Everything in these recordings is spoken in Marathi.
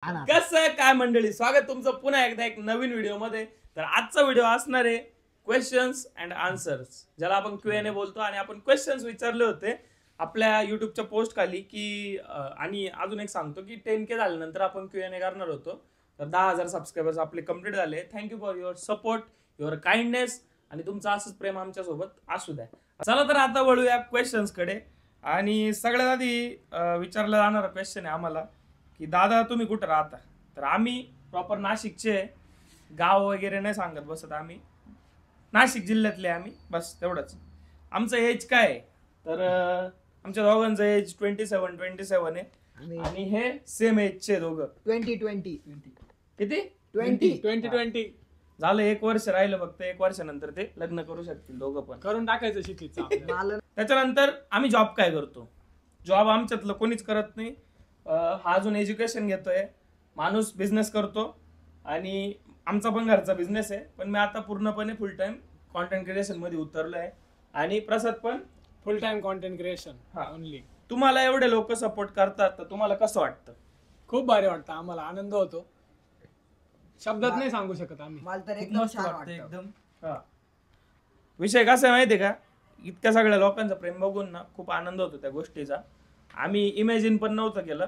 कसं काय मंडळी, स्वागत तुमचं पुन्हा एकदा एक नवीन व्हिडिओ मध्ये. तर आजचा व्हिडिओ असणार आहे क्वेश्चन्स अँड आन्सर्स, ज्याला आपण Q&A बोलतो. आणि आपण क्वेश्चन्स विचारले होते आपल्या युट्यूबच्या पोस्ट खाली की आणि अजून एक सांगतो की 10K झाल्यानंतर आपण Q&A करणार होतो. तर 10,000 सबस्क्रायबर्स आपले कंप्लीट झाले. Thank you for your support, your kindness, आणि तुमचं असंच प्रेम आमच्या सोबत असू द्या. चला तर आता वळूया क्वेश्चन्स कडे. आणि सगळ्यात आधी विचारला जाणारा क्वेश्चन आहे आम्हाला की दादा तुम्ही कुठं राहता. तर आम्ही प्रॉपर नाशिकचे, गाव वगैरे नाही सांगत बसत, आम्ही नाशिक जिल्ह्यातले आम्ही, बस तेवढंच. आमचं एज काय आहे तर आमच्या दोघांचं एज 27 आहे. आणि हे सेम एजचे दोघं. 20 किती? 20 झालं, 1 वर्ष राहिलं फक्त. 1 वर्षानंतर ते लग्न करू शकतील दोघं पण. करून टाकायचं शिक्षित. त्याच्यानंतर आम्ही जॉब काय करतो? जॉब आमच्यातलं कोणीच करत नाही. हा अजून एज्युकेशन घेतोय, माणूस बिझनेस करतो, आणि आमचा पण घरचा बिझनेस आहे. पण मी आता पूर्णपणे फुल टाइम कॉन्टेंट क्रिएशन मध्ये उतरलोय. आणि प्रसाद पण फुल टाइम कॉन्टेंट क्रिएशन ओनली. तुम्हाला एवढे लोक सपोर्ट करतात तर तुम्हाला कसं वाटतं? खूप भारी वाटतं, आम्हाला आनंद होतो, शब्दात नाही सांगू शकत आम्ही. मला तर एकदम छान वाटतं. एकदम. विषय कसा आहे माहितीये का, इतक्या सगळ्या लोकांचं प्रेम बघून ना खूप आनंद होतो त्या गोष्टीचा. आम्ही इमॅजिन पण नव्हतं केलं.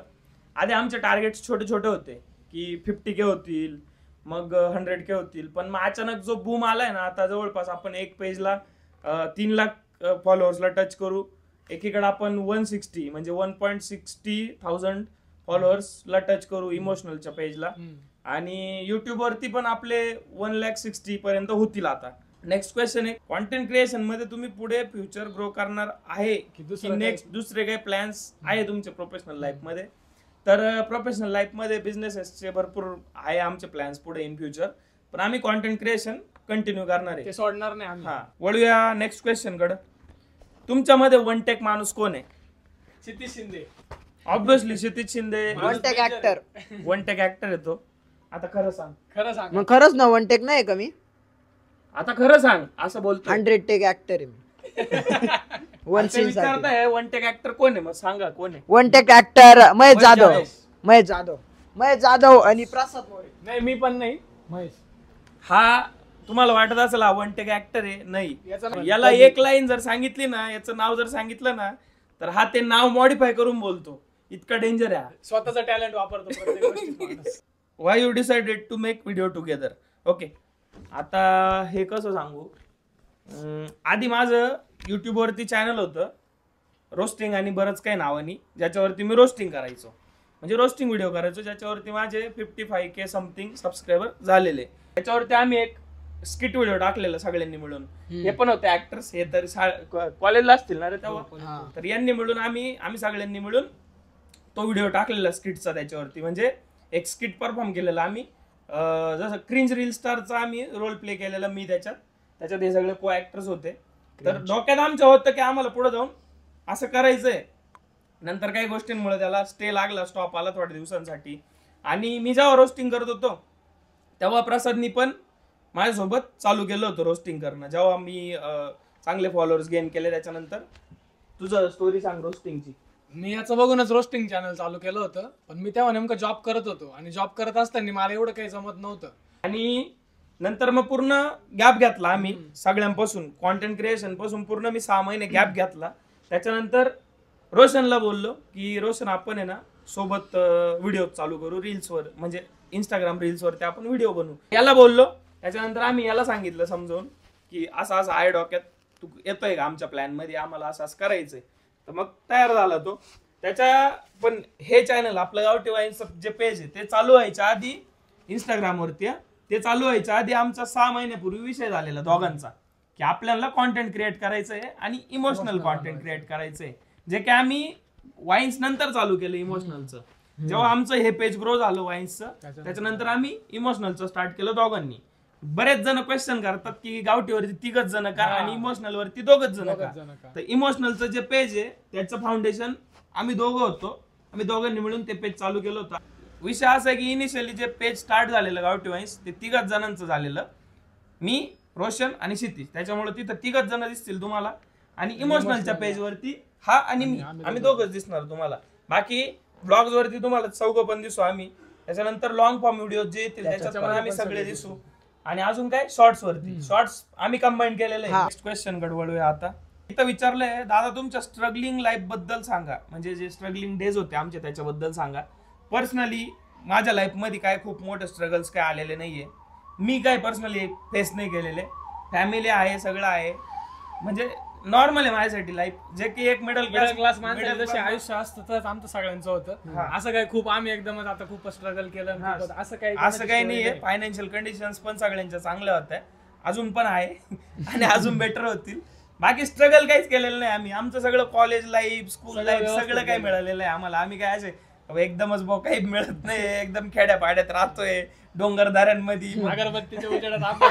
आधी आमचे टार्गेट्स छोटे छोटे होते की 50K होतील, मग 100K होतील. पण मग अचानक जो बूम आलाय ना, आता जवळपास आपण एक पेजला 3 लाख फॉलोअर्सला टच करू. एकीकडे आपण 160 म्हणजे 1.60,000 फॉलोअर्सला टच करू इमोशनलच्या पेजला. आणि युट्यूब वरती पण आपले 1,60,000 पर्यंत होतील आता. नेक्स्ट क्वेश्चन आहे, कॉन्टेंट क्रिएशन मध्ये तुम्ही पुढे फ्युचर ग्रो करणार आहे की नेक्स्ट दुसरे काही प्लॅन्स आहे तुमचे प्रोफेशनल लाईफ मध्ये? तर प्रोफेशनल लाईफ मध्ये बिझनेसेसचे भरपूर आहे आमचे प्लॅन्स पुढे इन फ्युचर. पण आम्ही कॉन्टेंट क्रिएशन कंटिन्यू करणार आहे, ते सोडणार नाही आम्ही. वळूया नेक्स्ट क्वेश्चन कडे. तुमच्यामध्ये वन टेक माणूस कोण आहे? Kshitij Shinde. Obviously Kshitij Shinde one take actor. One take actor येतो. आता खरं सांग. खरं सांग. मग खरंच ना, वन टेक नाही का मी? आता खरं सांग, असं बोलतो. 100 टेक ऍक्टर आहे मी. वन सीन विचारताय वन टेक ऍक्टर कोण आहे, मग सांगा कोण आहे? One take actor Mahesh Jadhav आणि प्रसाद मोरे. नाही, मी पण नाही. महेश. हा तुम्हाला वाटत असेल हा वन टेक ऍक्टर आहे? नाही. याला एक लाईन जर सांगितली ना, याचं नाव जर सांगितलं ना, तर हा ते नाव मॉडिफाय करून बोलतो. इतका डेंजर आहे. स्वतःचा टॅलेंट वापरतो प्रत्येक गोष्टीत. Why you decided to make video together? Okay, आता हे कसं सांगू. आधी माझं युट्यूब वरती चॅनल होतं रोस्टिंग आणि बरंच काही नावानी, ज्याच्यावरती मी रोस्टिंग करायचो, म्हणजे रोस्टिंग व्हिडिओ करायचो, ज्याच्यावरती माझे 55K समथिंग सबस्क्रायबर झालेले. त्याच्यावरती आम्ही एक स्किट व्हिडिओ टाकलेला सगळ्यांनी मिळून. हे पण होते ऍक्टर्स, हे तर कॉलेजला असतील ना रे तेव्हा. तर यांनी मिळून आम्ही सगळ्यांनी मिळून तो व्हिडिओ टाकलेला स्किटचा. त्याच्यावरती म्हणजे एक स्किट परफॉर्म केलेला आम्ही, जसं क्रिंज रील स्टारचा आम्ही रोल प्ले केलेला मी त्याच्यात हे सगळे को ऍक्टर्स होते. तर डोक्यात आमच्या होतं की आम्हाला पुढे जाऊन असं करायचंय. नंतर काही गोष्टींमुळे त्याला स्टे लागला, स्टॉप आला थोड्या दिवसांसाठी. आणि मी जेव्हा रोस्टिंग करत होतो तेव्हा प्रसादनी पण माझ्यासोबत चालू केलं होतं रोस्टिंग करणं. जेव्हा मी चांगले फॉलोअर्स गेन केले त्याच्यानंतर. तुझं स्टोरी सांग रोस्टिंगची. मी याचं बघूनच रोस्टिंग चॅनल चालू केलं होतं, पण मी तेव्हा नेमकं जॉब करत होतो, आणि जॉब करत असताना मला एवढं काही जमत नव्हतं. आणि नंतर मग पूर्ण गॅप घेतला आम्ही सगळ्यांपासून, कॉन्टेंट क्रिएशन पासून पूर्ण मी 6 महिने गॅप घेतला. त्याच्यानंतर रोशनला बोललो की रोशन आपण आहे ना सोबत व्हिडिओ चालू करू रील्सवर, म्हणजे इंस्टाग्राम रील्सवरती आपण व्हिडिओ बनवू. याला बोललो. त्याच्यानंतर आम्ही याला सांगितलं समजावून की असं असं आहे डोक्यात, तू येतोय का आमच्या प्लॅन मध्ये, आम्हाला असं असं करायचंय. तर मग तयार झाला तो. त्याच्या पण हे चॅनल आपलं गावठी वाईन्सचं जे पेज आहे ते चालू व्हायच्या आधी इंस्टाग्रामवरती, ते चालू व्हायच्या आधी आमचा 6 महिन्यापूर्वी विषय झालेला दोघांचा की आपल्याला कॉन्टेंट क्रिएट करायचंय आणि इमोशनल कॉन्टेंट क्रिएट करायचंय, जे की आम्ही वाईन्स नंतर चालू केलं इमोशनलचं. जेव्हा आमचं हे पेज ग्रो झालं वाईन्सचं, त्याच्यानंतर आम्ही इमोशनलचं स्टार्ट केलं दोघांनी. बरेच जण क्वेश्चन करतात की गावठीवरती 3 जण का आणि इमोशनल वरती 2 जण का. तर इमोशनलचं जे पेज आहे त्याचं फाउंडेशन आम्ही दोघं होतो. आम्ही दोघांनी मिळून ते पेज चालू केलं होतं. विषय असा आहे की इनिशियली जे पेज स्टार्ट झालेलं गावठी वाईन्स ते 3 जणांचं झालेलं, मी, रोशन आणि क्षितिज. त्याच्यामुळे तिथं 3 जण दिसतील तुम्हाला. आणि इमोशनलच्या पेज वरती हा आणि मी, आम्ही दोघंच दिसणार तुम्हाला. बाकी ब्लॉग्स वरती तुम्हाला चौघं पण दिसू आम्ही. त्याच्यानंतर लॉंग फॉर्म व्हिडिओ जे येतील त्याच्यात पण आम्ही सगळे दिसू. आणि अजून काय शॉर्ट्स वरती शॉर्ट्स आम्ही कंबाईन केलेले आहे. नेक्स्ट क्वेश्चन गडवळूया आता. इथं विचारलंय दादा तुमच्या स्ट्रगलिंग लाईफ बद्दल सांगा, म्हणजे जे स्ट्रगलिंग डेज होते आमचे त्याच्याबद्दल सांगा. पर्सनली माझ्या लाईफ मध्ये काय खूप मोठे स्ट्रगल्स काय आलेले नाहीये, मी काय पर्सनली फेस नाही केलेले. फॅमिली आहे, सगळं आहे, म्हणजे नॉर्मल आहे माझ्यासाठी लाईफ. जे की एक मिडल क्लास माणसाचं जसे आयुष्य असतं तसंच आमचं सगळ्यांचं होतं. असं काय खूप आम्ही एकदमच आता खूप स्ट्रगल केलं असं काही नाहीये. फायनान्शियल कंडिशन्स पण सगळ्यांच्या चांगल्या होत्या, अजून पण आहे आणि अजून बेटर होतील. बाकी स्ट्रगल काहीच केलेलं नाही आम्ही. आमचं सगळं कॉलेज लाईफ, स्कूल लाईफ सगळं काही मिळालेलं आहे आम्हाला. आम्ही काय असे एकदमच काही मिळत नाही, एकदम खेड्या पाड्यात राहतोय, डोंगरदऱ्यांमध्ये अगरबत्तीच्या उजेडात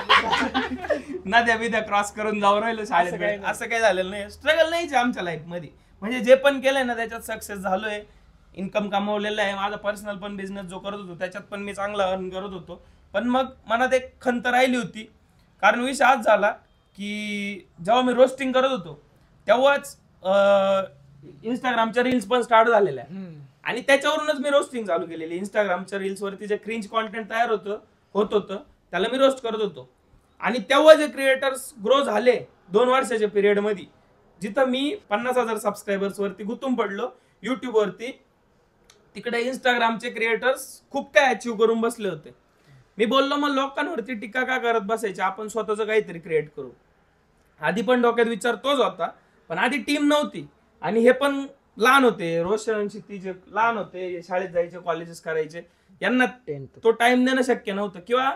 नद्या बिद्या क्रॉस करून जाऊ राहिलो शाळेत. असं काही झालेलं नाही. स्ट्रगल नाहीच आमच्या लाईफ मध्ये. म्हणजे जे पण केलंय ना त्याच्यात सक्सेस झालोय, इन्कम कमवलेलं आहे. माझा पर्सनल पण बिझनेस जो करत होतो त्याच्यात पण मी चांगला अर्न करत होतो. पण मग मनात एक खंत राहिली होती, कारण विषय आज झाला की जेव्हा मी रोस्टिंग करत होतो तेव्हाच इंस्टाग्रामच्या रील्स पण स्टार्ट झालेल्या आणि त्याच्यावरूनच मी रोस्टिंग चालू केलेली. इंस्टाग्रामच्या रील्स वरती जे क्रिंज कॉन्टेंट तयार होत होतं त्याला मी रोस्ट करत होतो. आणि तेव्हा जे क्रिएटर्स ग्रो झाले 2 वर्षाच्या पिरियड मध्ये, जिथं मी 50,000 सबस्क्रायबर्स वरती गुंतून पडलो युट्यूब वरती, तिकडे इंस्टाग्रामचे क्रिएटर्स खूप काय अचीव्ह करून बसले होते. मी बोललो मग लोकांवरती टीका का करत बसायची, आपण स्वतःच काहीतरी क्रिएट करू. आधी पण डोक्यात विचार तोच होता, पण आधी टीम नव्हती आणि हे पण लहान होते. रोशन क्षितिज लहान होते, शाळेत जायचे, कॉलेजेस करायचे, यांना तो टाइम देणं शक्य नव्हतं किंवा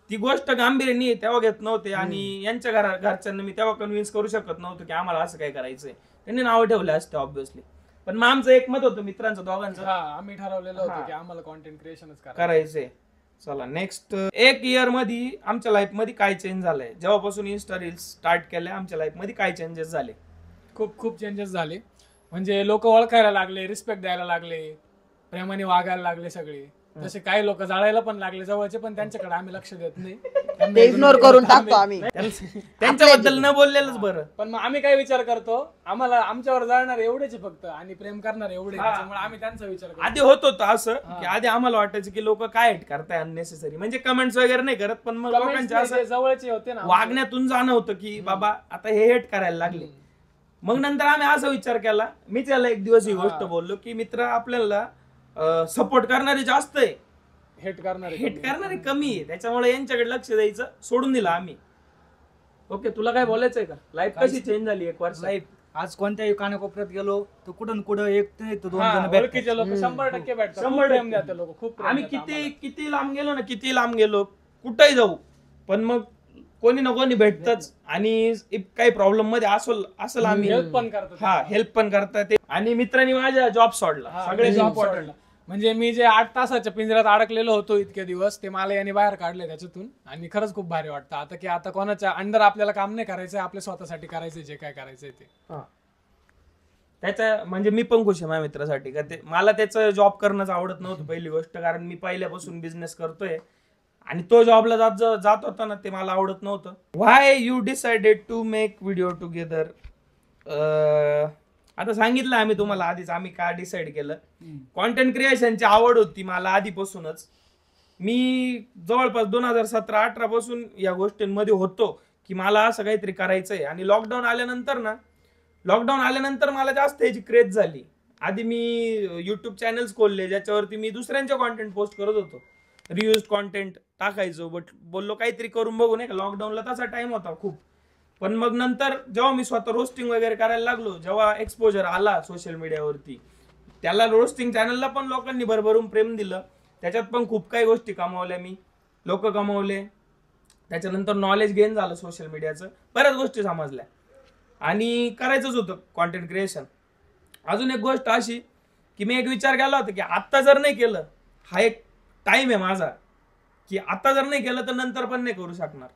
ती गोष्ट गांभीर्याने तेव्हा घेत नव्हते. आणि यांच्या घरच्यांना मी तेव्हा कन्व्हिन्स करू शकत नव्हतं की आम्हाला असं काय करायचंय. त्यांनी नाव ठेवले असते ऑब्व्हियसली, पण मग आमचं एक मत होतं मित्रांचं दोघांचं, आम्ही ठरवलेलं होतं की आम्हाला कॉन्टेंट क्रिएशनच करायचंय. चला नेक्स्ट. 1 इयर मध्ये आमच्या लाईफ मध्ये काय चेंज झालंय, जेव्हापासून इन्स्टा रील्स स्टार्ट केल्या आमच्या लाईफ मध्ये काय चेंजेस झाले? खूप चेंजेस झाले. म्हणजे लोक ओळखायला लागले, रिस्पेक्ट द्यायला लागले, प्रेमाने वागायला लागले सगळे. जसे काही लोक जाळायला पण लागले जवळचे, पण त्यांच्याकडे आम्ही लक्ष देत नाही, ते इग्नोर करून टाकतो आम्ही. त्यांच्याबद्दल न बोललेलंच बरं. पण मग आम्ही काय विचार करतो, आम्हाला आमच्यावर जाणार एवढेच फक्त आणि प्रेम करणार एवढे, त्यामुळे आम्ही त्यांचा विचार करतो. आधी होत होतं असं की आधी आम्हाला वाटायचं की लोक काय हेट करताय अननेसेसरी, म्हणजे कमेंट्स वगैरे नाही करत, पण मग लोकांच्या असं जवळचे होते ना वागण्यातून जाणं होतं की बाबा आता हे हेट करायला लागले. मग नंतर आम्ही असा विचार केला, मी त्याला एक दिवस ही गोष्ट बोललो की मित्र आपल्याला सपोर्ट करणारे जास्त आहे, हेट करणारे कमी आहे, त्याच्यामुळे यांच्याकडे लक्ष द्यायचं सोडून दिलं आम्ही. ओके, तुला काय बोलायचंय का? लाईफ कशी चेंज झाली 1 वर्ष? लाईफ आज कोणत्याही कानाकोपऱ्यात गेलो तर कुठून कुठं एक नाही तर 2 जण ओळखीचे लोक 100% भेटतात, 100% लोक खूप. आम्ही किती लांब गेलो ना, किती लांब गेलो, कुठेही जाऊ, पण मग कोणी ना कोणी भेटतच. आणि काही प्रॉब्लेम मध्ये असेल आम्ही हेल्प पण करतात. हेल्प पण करतात. आणि मित्रांनी माझा जॉब सोडला, सगळे जॉब सोडला. म्हणजे मी जे 8 तासाच्या पिंजऱ्यात अडकलेलो होतो इतके दिवस, ते मला याने बाहेर काढले त्याच्यातून. आणि खरंच खूप भारी वाटतं आता की आता कोणाच्या अंडर आपल्याला काम नाही करायचंय, आपल्या स्वतःसाठी करायचंय जे काय करायचंय ते. त्याच्या म्हणजे मी पण खुश आहे माझ्या मित्रासाठी का ते. मला त्याचं जॉब करणंच आवडत नव्हतं पहिली गोष्ट, कारण मी पहिल्यापासून बिझनेस करतोय आणि तो जॉबला जात होता ना, ते मला आवडत नव्हतं. Why you decided to make video together? आता सांगितलं आम्ही तुम्हाला आधीच आम्ही काय डिसाईड केलं. कॉन्टेंट क्रिएशनची आवड होती मला आधीपासूनच. मी जवळपास 2017-18 पासून या गोष्टींमध्ये होतो की मला असं काहीतरी करायचंय. आणि लॉकडाऊन आल्यानंतर मला जास्त याची क्रेज झाली. आधी मी युट्यूब चॅनल्स खोलले ज्याच्यावरती मी दुसऱ्यांचे कॉन्टेंट पोस्ट करत होतो, रियूज कॉन्टेंट टाकायचो. बट बोललो काहीतरी करून बघू, नाही का. लॉकडाऊनला तसा टाइम होता खूप. पण मग नंतर जेव्हा मी स्वतः रोस्टिंग वगैरे करायला लागलो, जेव्हा एक्सपोजर आला सोशल मीडियावरती, त्याला रोस्टिंग चॅनलला पण लोकांनी भरभरून प्रेम दिलं. त्याच्यात पण खूप काही गोष्टी कमावल्या मी, लोक कमावले. त्याच्यानंतर नॉलेज गेन झालं सोशल मीडियाचं, बऱ्याच गोष्टी समजल्या आणि करायचंच होतं कॉन्टेंट क्रिएशन. अजून एक गोष्ट अशी की मी एक विचार केला होता की आता जर नाही केलं, हा एक टाइम आहे माझा की आता जर नाही केलं तर नंतर पण नाही करू शकणार.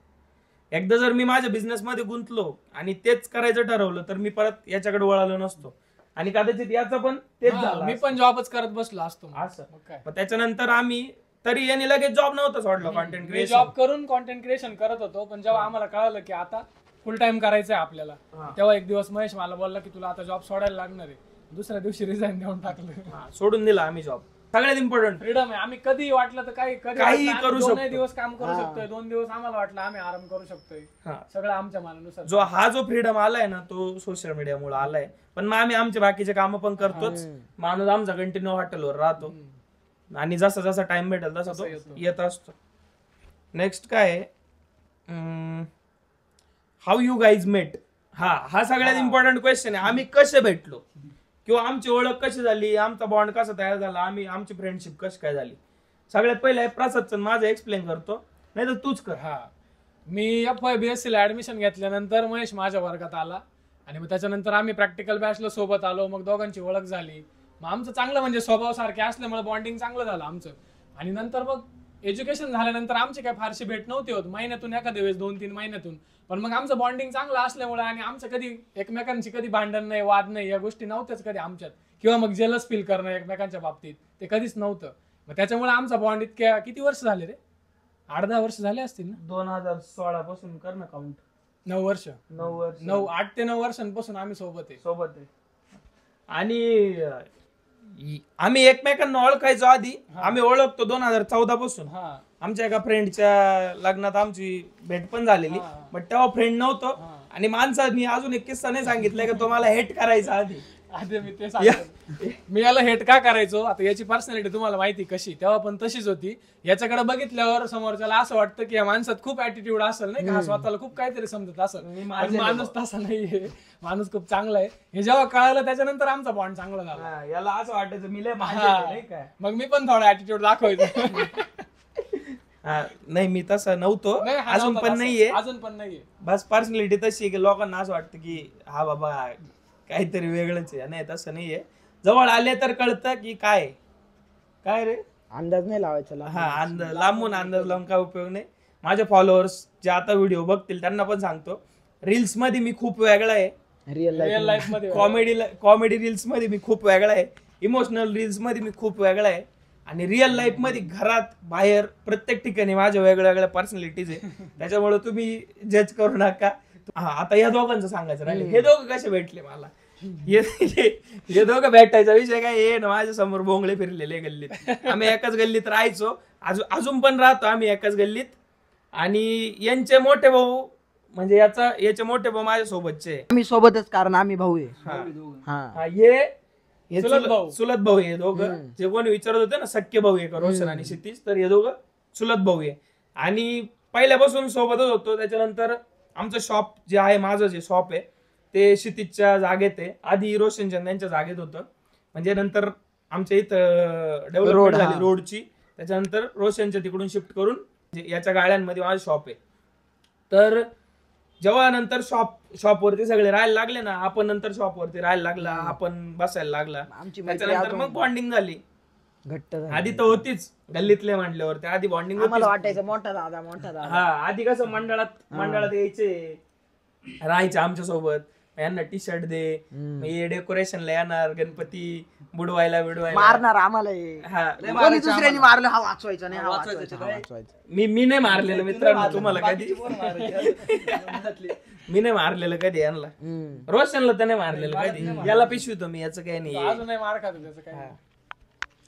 एकदा जर मी माझ्या बिझनेसमध्ये गुंतलो आणि तेच करायचं ठरवलं तर मी परत याच्याकडे वळालो नसतो. आणि कदाचित याचं पण तेच झालं, मी पण जॉबच करत बसलो असतो असं. मग त्याच्यानंतर आम्ही तरी यांनी लगेच जॉब नव्हता सोडला कॉन्टेंट क्रिएशन. जॉब करून कॉन्टेंट क्रिएशन करत होतो, पण जेव्हा आम्हाला कळलं की आता फुल टाइम करायचंय आपल्याला, तेव्हा एक दिवस महेश मला बोलला की तुला आता जॉब सोडायला लागणार आहे. दुसऱ्या दिवशी रिझाईन देऊन टाकलं, सोडून दिला आम्ही जॉब. सगळ्यात इम्पॉर्टंट फ्रीडम आहे. आम्ही कधी वाटलं तर काही काही करू शकतो. 2 दिवस काम करू शकतोय, 2 दिवस आम्हाला वाटलं आम्ही आराम करू शकतोय. हा. सगळं आमच्या मनानुसार. जो फ्रीडम आलाय ना तो सोशल मीडियामुळे आलाय. पण मग आम्ही आमचे बाकीचे कामं पण करतोच. माणूस आमचा कंटिन्यू हॉटेलवर राहतो आणि जसा जसा टाइम भेटेल तसा तो येत असतो. नेक्स्ट काय हाऊ यू गाईज मेट. हा सगळ्यात इम्पॉर्टंट क्वेश्चन आहे. आम्ही कसे भेटलो किंवा आमची ओळख कशी झाली, आमचा बॉन्ड कसा तयार झाला, आमची फ्रेंडशिप कशी काय झाली. सगळ्यात पहिले प्रसाद माझं एक्सप्लेन करतो, नाही तर तूच कर. हा, मी FYBSC ला ऍडमिशन घेतल्यानंतर महेश माझ्या वर्गात आला आणि मग त्याच्यानंतर आम्ही प्रॅक्टिकल बॅचला सोबत आलो. मग दोघांची ओळख झाली. मग आमचं चांगलं म्हणजे स्वभाव सारखे असल्यामुळे बॉन्डिंग चांगलं झालं आमचं. आणि नंतर मग एज्युकेशन झाल्यानंतर आमची काय फारशी भेट नव्हती होत, महिन्यातून एखाद्या वेळेस 2-3 महिन्यातून. पण मग आमचं बॉन्डिंग चांगलं असल्यामुळे आणि आमचं कधी एकमेकांची कधी भांडण नाही, वाद नाही, या गोष्टी नव्हत्याच कधी आमच्यात. किंवा मग जेलस फील करणं एकमेकांच्या बाबतीत ते कधीच नव्हतं. मग त्याच्यामुळे आमचा बॉन्ड इतक्या किती वर्ष झाले रे, 8-10 वर्ष झाले असतील ना. 2016 पासून कर ना काउंट. 9 वर्ष 8 ते 9 वर्षांपासून आम्ही सोबत आहे. आणि आम्ही एकमेकांना ओळखायचो आधी. आम्ही ओळखतो 2014 पासून. आमच्या एका फ्रेंडच्या लग्नात आमची भेट पण झालेली, बट तेव्हा फ्रेंड नव्हतो. आणि माणसाने अजून एक किस्सा नाही सांगितलाय का तो मला हेट करायचा आधी मी ते सांगतो. मी याला हेट का करायचो, आता याची पर्सनॅलिटी तुम्हाला माहिती कशी, तेव्हा पण तशीच होती. याच्याकडे बघितल्यावर समोरच्याला असं वाटतं की या माणसात खूप ऍटिट्यूड असेल, नाही का, स्वतःला खूप काहीतरी समजत असेल. माणूस तसा नाहीये, माणूस खूप चांगला आहे. हे जेव्हा कळालं त्याच्यानंतर आमचा बॉन्ड चांगला झाला. याला असं वाटायचं मी लय माझे काय. मग मी पण थोडा ऍटिट्यूड दाखवायचो. नाही मी तसं नव्हतो, अजून पण नाहीये. बस पर्सनॅलिटी तशी की लोकांना असं वाटतं की हा बाबा काहीतरी वेगळंच आहे. नाही तसं नाहीये. जवळ आले तर कळतं की काय रे. अंदाज नाही लावायचा. लांबून अंदाज लावून काय उपयोग नाही. माझे फॉलोअर्स जे आता व्हिडिओ बघतील त्यांना पण सांगतो, रील्स मध्ये मी खूप वेगळा आहे. रिअल लाईफ मध्ये कॉमेडी रील्स मध्ये मी खूप वेगळा आहे. इमोशनल रील्स मध्ये मी खूप वेगळा आहे. आणि रिअल लाईफ मध्ये घरात बाहेर प्रत्येक ठिकाणी माझ्या वेगळ्या वेगळ्या पर्सनॅलिटीज आहे. त्याच्यामुळे तुम्ही जज करू नका. आता या दोघांचं सांगायचं राहिले. हे दोघं कसे भेटले मला, हे दोघं भेटायचा विषय काय, हे ना माझ्या समोर भोंगळे फिरलेले गल्लीत. आम्ही एकाच गल्लीत राहायचो, अजून पण राहतो आम्ही एकाच गल्लीत. आणि यांचे मोठे भाऊ म्हणजे याचे मोठे भाऊ माझ्या सोबतचे. आम्ही सोबतच, कारण आम्ही भाऊ आहे. हे चुलत भाऊ आहे दोघं. जे कोणी विचारत होते ना सख्खे भाऊ आहे का रोशन आणि क्षितिज, तर हे दोघं चुलत भाऊ आहे. आणि पहिल्यापासून सोबतच होतो. त्याच्यानंतर आमचं शॉप जे आहे, माझं जे शॉप आहे ते क्षितिजच्या जागेत आहे. आधी रोशनच्या त्यांच्या जागेत होतं, म्हणजे नंतर आमच्या इथं डेव्हलपमेंट झाली रोडची. त्याच्यानंतर रोशनच्या तिकडून शिफ्ट करून याच्या गाड्यांमध्ये माझं शॉप आहे. तर जेव्हा नंतर शॉपवरती सगळे राहायला लागले ना, आपण नंतर शॉपवरती राहायला लागला, आपण बसायला लागला. त्याच्यानंतर मग बॉन्डिंग झाली घट्ट. आधी तर होतीच गल्लीतले म्हटल्यावर, आधी बॉन्डिंग मला वाटायचं मोठा दादा. हा, आधी कसं मंडळात यायचे, राहायचे आमच्या सोबत. यांना टी शर्ट दे, डेकोरेशनला येणार, गणपती बुडवायला मारणार आम्हाला. कोणी दुसऱ्याने मारलं हा वाचवायचा नाही, मी नाही मारलेलं मित्रांनो तुम्हाला कधी. मी नाही मारलेलं कधी यांना. रोशनला तर नाही मारलेलं कधी. याला पिशवितो मी, याचं काही नाही. अजूनही मार खातो त्याचं काय.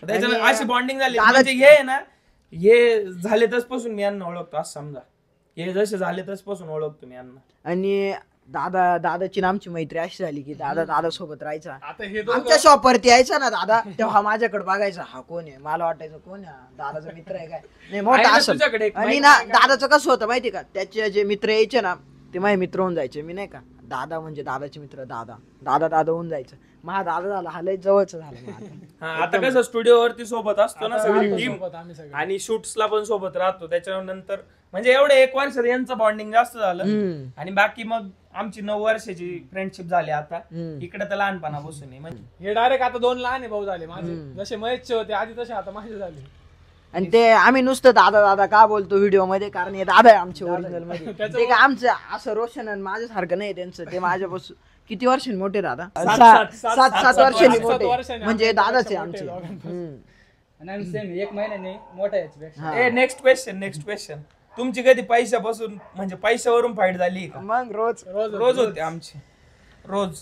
त्याच्यानं अशी बॉन्डिंग झाली. म्हणजे हे ना, हे झाले तसपासून मी यांना ओळखतो असं समजा. हे जसे झाले तसपासून ओळखतो मी यांना. आणि दादाची ना आमची मैत्री अशी झाली की दादा सोबत राहायचा. आता हे आमच्या शॉपवरती यायचा ना दादा, तेव्हा माझ्याकडे बघायचा, हा कोण आहे. मला वाटायचं कोण आहे, दादाचा मित्र आहे काय. नाही मोठा असं. आणि ना दादाचं कसं होतं माहिती का, त्याचे जे मित्र यायचे ना ते माझे मित्र होऊन जायचे. मी नाही का, दादा म्हणजे दादाचे मित्र दादा होऊन जायचं. माझा दादा झाला, हा लय जवळच झाला. आता कसं स्टुडिओवरती सोबत असतो ना सगळी टीम, आणि शूट्सला पण सोबत राहतो. त्याच्यानंतर म्हणजे एवढे 1 वर्ष यांचं बॉन्डिंग जास्त झालं. आणि बाकी मग आमची 9 वर्षाची फ्रेंडशिप झाली. आता इकडे तर लहानपणापासून म्हणजे हे डायरेक्ट आता 2 लहान भाऊ झाले माझे. जसे महेशचे होते आधी तसे आता माझे झाले. आणि ते आम्ही नुसतं दादा का बोलतो व्हिडिओ मध्ये, कारण हे दादा आहे आमचे ओरिजिनल मध्ये. ते का आमचं असं रोशन आणि माझ्यासारखं नाही त्यांचं. ते माझ्यापासून किती वर्षांनी मोठे दादा, 7 वर्षांनी मोठे, म्हणजे दादाच आहे आमचे. सेम 1 महिन्याने मोठा याच्यापेक्षा. Next question. तुमची कधी पैशापासून म्हणजे पैशावरून फाईट झाली का? मग रोज होते आमची रोज.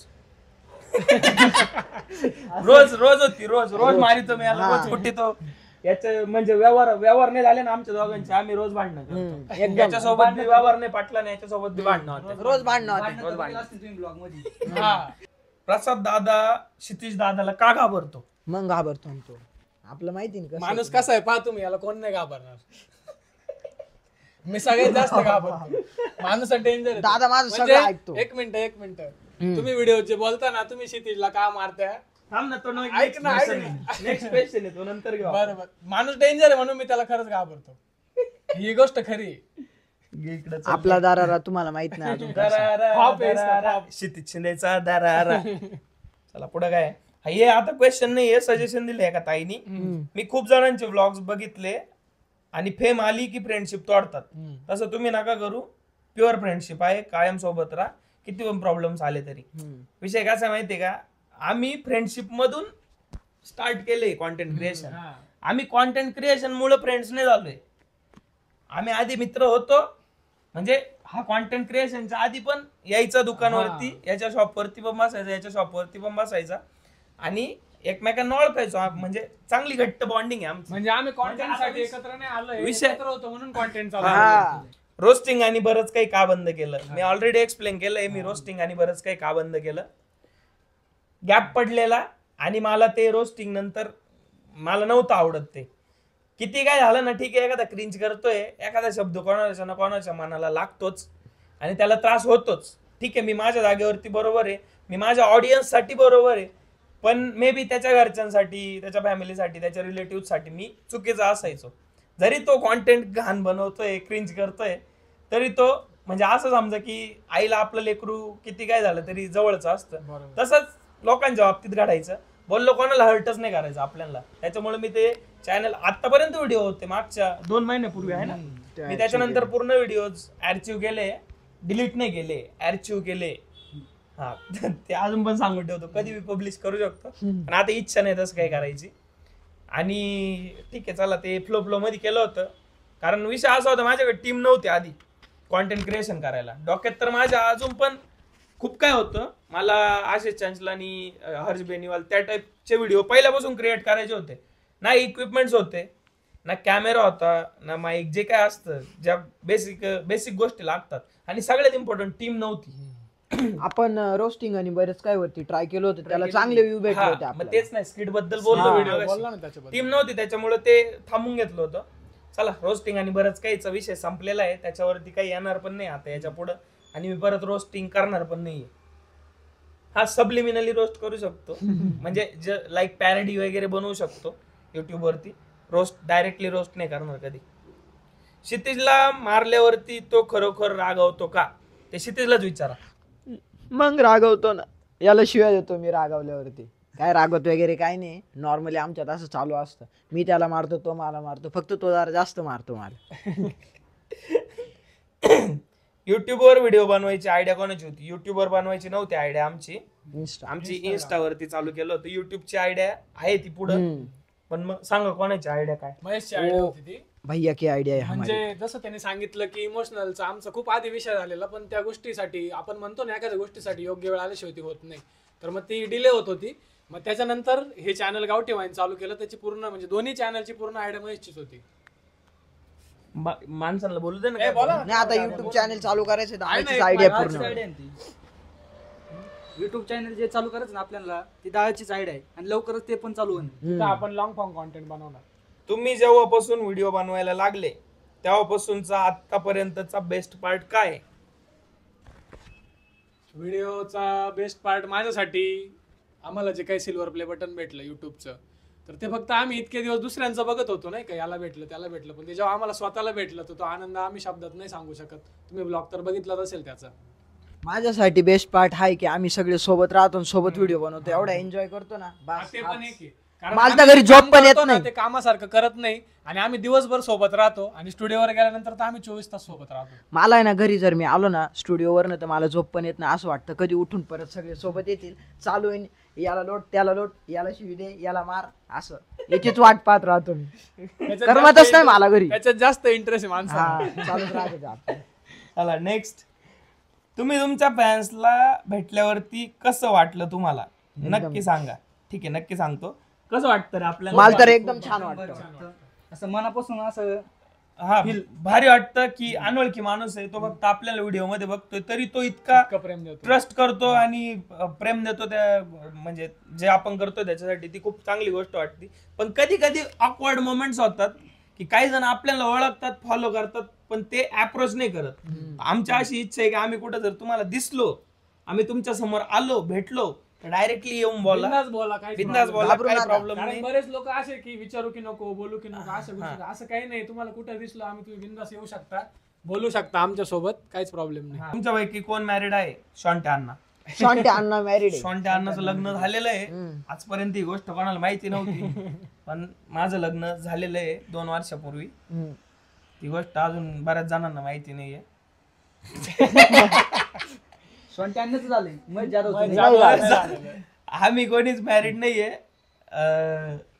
रोज होती रोज मारितो मी याला, रोज कुठतो याचे म्हणजे व्यवहार नाही झाले ना आमच्या दोघांचे, आम्ही रोज भांडणं करतो. एकदम. याच्यासोबत बी व्यवहार नाही पाटला नाही, याच्यासोबत बी भांडणं होते. रोज भांडणं होते. रोज भांडणं. तुम्ही ब्लॉग मध्ये हा. प्रसाद दादा क्षितिज दादाला का घाबरतो? मग घाबरतो तो, आपलं माहिती ना कसं. माणूस कसा आहे पहा तुम्ही, याला कोण नाही घाबरणार. मी सगळ्यात जास्त घाबरतो. माणूस डेंजर. दादा माझं सगळं ऐकतो. एक मिनिट तुम्ही व्हिडिओ जे बोलता ना, तुम्ही क्षितिजला का मारताय? थांब ना, तो ऐक ना. नेक्स्ट क्वेश्चन आहे तो नंतर घेऊ. बरोबर, माणूस डेंजर आहे म्हणून मी त्याला खरंच घाबरतो. ही गोष्ट खरी आहे. इकडे आपला दारारा तुम्हाला माहित नाही अजून कसा. क्षितिज शिंदेचा दरारा. चला पुढे काय हे आता क्वेश्चन नाही, हे सजेशन दिले एका ताईनी. मी खूप जणांचे व्लॉग्स बघितले आणि फेम आली की फ्रेंडशिप तोडतात, तसं तुम्ही नका करू. प्युअर फ्रेंडशिप आहे, कायम सोबत राहा, किती पण प्रॉब्लेम्स आले तरी. विषय कसा माहितीये का, आम्ही फ्रेंडशिप मधून स्टार्ट केले कॉन्टेंट क्रिएशन. आम्ही कॉन्टेंट क्रिएशन मुळे फ्रेंड्स नाही झालोय. आम्ही आधी मित्र होतो, म्हणजे हा कॉन्टेंट क्रिएशनच्या आधी पण यायचा दुकानावरती, याच्या शॉपवरती पण बसायचा, याच्या शॉपवरती पण बसायचा आणि एकमेकांना ओळखायचो. म्हणजे चांगली घट्ट बॉन्डिंग आहे आमची. म्हणजे आम्ही कॉन्टेंट साठी एकत्र नाही आलोय, विषय- एकत्र होतो म्हणून कॉन्टेंट हा. चालू. रोस्टिंग आणि बरंच काही का बंद केलं, मी ऑलरेडी एक्सप्लेन केलंय. मी रोस्टिंग आणि बरंच काही का बंद केलं, गॅप पडलेला. आणि मला ते रोस्टिंग नंतर मला नव्हतं आवडत. ते किती काय झालं ना, ठीक आहे, एखादा क्रिंज करतोय, एखादा शब्द कोणाच्या ना कोणाच्या मनाला लागतोच आणि त्याला त्रास होतोच. ठीक आहे, मी माझ्या जागेवरती बरोबर आहे, मी माझ्या ऑडियन्स साठी बरोबर आहे, पण मे बी त्याच्या घरच्यांसाठी, त्याच्या फॅमिलीसाठी, त्याच्या रिलेटिव्ह साठी मी चुकीचा असायचो. जरी तो कॉन्टेंट घाण बनवतोय, क्रिंज करतोय, तरी तो म्हणजे असं समजा की आईला आपलं लेकरू किती काय झालं तरी जवळचं असतं. तसंच लोकांच्या बाबतीत घडायचं. बोललो कोणाला हर्टच नाही करायचं आपल्याला. त्याच्यामुळे मी ते चॅनल आतापर्यंत व्हिडिओ होते मागच्या 2 महिन्यापूर्वी आहे ना, मी त्याच्यानंतर पूर्ण व्हिडिओज आर्चिव्ह केले, डिलीट नाही केले, आर्चिव्ह केले. हा ते अजून पण सांगून ठेवतो, कधी मी पब्लिश करू शकतो, पण आता इच्छा नाही तसं काही करायची. आणि ठीक आहे, चला ते फ्लो मध्ये केलं होतं. कारण विषय असा होता, माझ्याकडे टीम नव्हती आधी कॉन्टेंट क्रिएशन करायला. डोक्यात तर माझ्या अजून पण खूप काय होतं. मला आशिष चंचलानी, हर्ष बेनीवाल त्या टाईपचे व्हिडिओ पहिल्यापासून क्रिएट करायचे होते. ना इक्विपमेंट्स होते, ना कॅमेरा होता, ना माईक, जे काय असतं, ज्या बेसिक गोष्टी लागतात. आणि सगळ्यात इम्पॉर्टंट टीम नव्हती. आपण रोस्टिंग आणि बरेच काय वरती ट्राय केलं होतं, त्याला चांगले व्ह्यू भेटले होते मग आपल्याला. तेच नाही, स्किट बद्दल बोललो बोलला ना त्याच्याबद्दल. टीम नव्हती, त्याच्यामुळे ते थांबून घेतलं होतं. चला, रोस्टिंग आणि बरंच काहीचा विषय संपलेला आहे, त्याच्यावरती काही येणार पण नाही आता याच्या पुढं. आणि मी परत रोस्टिंग करणार पण नाहीये. हा सबलिमिनली रोस्ट करू शकतो, म्हणजे लाईक पॅरडी वगैरे बनवू शकतो युट्यूब वरती. रोस्ट डायरेक्टली रोस्ट नाही करणार कधी. क्षितिजला मारल्यावरती तो खरोखर रागवतो का, ते क्षितिजलाच विचारा. मग रागवतो ना, याला शिव्या देतो मी रागवल्यावरती. काय रागवत वगैरे काय नाही, नॉर्मली आमच्यात असं चालू असतं. मी त्याला मारतो, तो मला मारतो, फक्त तो जरा जास्त मारतो मला. युट्यूबवर व्हिडिओ बनवायची आयडिया कोणाची होती? युट्यूबवर बनवायची नव्हती आयडिया आमची, Insta. आमची इन्स्टावरती चालू केलं होतं. युट्यूबची आयडिया आहे ती पुढं, पण मग सांगा कोणाची आयडिया काय? महेशची आयडिया होती ती. भैया की आयडिया आहे हमारी. म्हणजे जसं त्याने सांगितलं की इमोशनलचा आमचा खूप आधी विषय झालेला, पण त्या गोष्टीसाठी आपण म्हणतो ना, एखाद्या गोष्टीसाठी योग्य वेळ आल्याशिवाय ती होत नाही, तर मग ती डिले होत होती. मग त्याच्यानंतर हे चॅनल गावठी वाईन चालू केलं. त्याची पूर्ण म्हणजे दोन्ही चॅनलची पूर्ण आयडिया महेशचीच होती. माणसाला बोलू दे ना. बोला. नाही, आता युट्यूब चॅनल चालू करायचं, दादाचीच नाही, आयडिया माझी पूर्ण. युट्यूब चॅनल जे चालू करायचं ना आपल्याला, ती दादाचीच आयडिया आहे आणि लवकरच ते पण चालू होईल. तर आपण लॉंग फॉर्म कॉन्टेंट बनवणार. तुम्ही जेव्हापासून व्हिडिओ बनवायला लागले तेव्हापासूनचा आतापर्यंतचा बेस्ट पार्ट काय आहे? व्हिडिओचा बेस्ट पार्ट माझ्यासाठी आम्हाला जे काही सिल्वर प्ले बटन भेटलं युट्यूबचं, तर ते फक्त आम्ही इतके दिवस दुसऱ्यांचं बघत होतो नाही का, याला भेटलं त्याला भेटलं, पण ते जेव्हा आम्हाला स्वतःला भेटलं तर तो आनंद आम्ही शब्दात नाही सांगू शकत. तुम्ही ब्लॉग तर बघितलाच असेल त्याचा. माझ्यासाठी बेस्ट पार्ट आहे की आम्ही सगळे सोबत राहतो आणि सोबत व्हिडिओ बनवतो, एवढा एन्जॉय करतो ना बस. ते पण एक आहे. कारण मला तर आम्ही घरी जे झोप काम पण येत करतो ना, नाही. ते कामासारखं करत नाही आणि आम्ही दिवसभर सोबत राहतो आणि स्टुडिओवर गेल्यानंतर तर आम्ही 24 तास सोबत राहतो. मला आहे ना, घरी जर मी आलो ना स्टुडिओवर, तर मला झोप पण येत नाही. असं वाटतं कधी उठून परत सगळे सोबत येतील, चालू आहे, याला लोट त्याला लोट, याला शिवी दे, याला मार, असं याचीच वाट पाहत राहतो मी. त्याच्यात करमतच जास्त नाही मला घरी. त्याच्यात जास्त इंटरेस्ट आहे माणसाला. हा, चालूच राहतं ते आपलं. चला नेक्स्ट, तुम्ही तुमच्या फॅन्सला भेटल्यावरती कसं वाटलं तुम्हाला? नक्की सांगा. ठीक आहे, नक्की सांगतो. कसं वाटतं रे आपल्याला? मला तर एकदम छान वाटतं. असं मनापासून असं हा, भारी वाटतं की अनोळखी माणूस आहे तो, फक्त आपल्याला व्हिडिओ मध्ये बघतोय तरी तो इतका प्रेम देतो. ट्रस्ट करतो आणि प्रेम देतो त्या, म्हणजे जे आपण करतोय त्याच्यासाठी. ती खूप चांगली गोष्ट वाटते. पण कधी कधी ऑकवर्ड मोमेंट्स होतात की काही जण आपल्याला ओळखतात, फॉलो करतात, पण ते अप्रोच नाही करत. आमची अशी इच्छा आहे की आम्ही कुठं जर तुम्हाला दिसलो, आम्ही तुमच्या समोर आलो, भेटलो, तर डायरेक्टली येऊन बोला, बिनधास्त बोला, काहीच बिनधास्त problem बोला, घाबरू काही नका. प्रॉब्लेम कारण नाही. बरेच लोक असे की विचारू की नको, बोलू की नको, असं गोष्टी असं काही नाही. तुम्हाला कुठं दिसलो आम्ही, तुम्ही बिनधास्त येऊ शकता, बोलू शकता आमच्या सोबत, काहीच प्रॉब्लेम नाही. तुमच्यापैकी कोण मॅरिड आहे? शॉन्टे अण्णा. शॉन्टे अण्णा मॅरिड आहे. शॉन्टे अण्णाचं लग्न झालेलं आहे. हम्म. आजपर्यंत ही गोष्ट कोणाला माहिती नव्हती, पण माझं लग्न झालेलं आहे 2 वर्षापूर्वी. हम्म. ती गोष्ट अजून बऱ्याच जणांना माहिती नाहीये. आणण्याचं झालंय मग जाधव नाही झालं. आम्ही कोणीच मॅरिड नाहीये.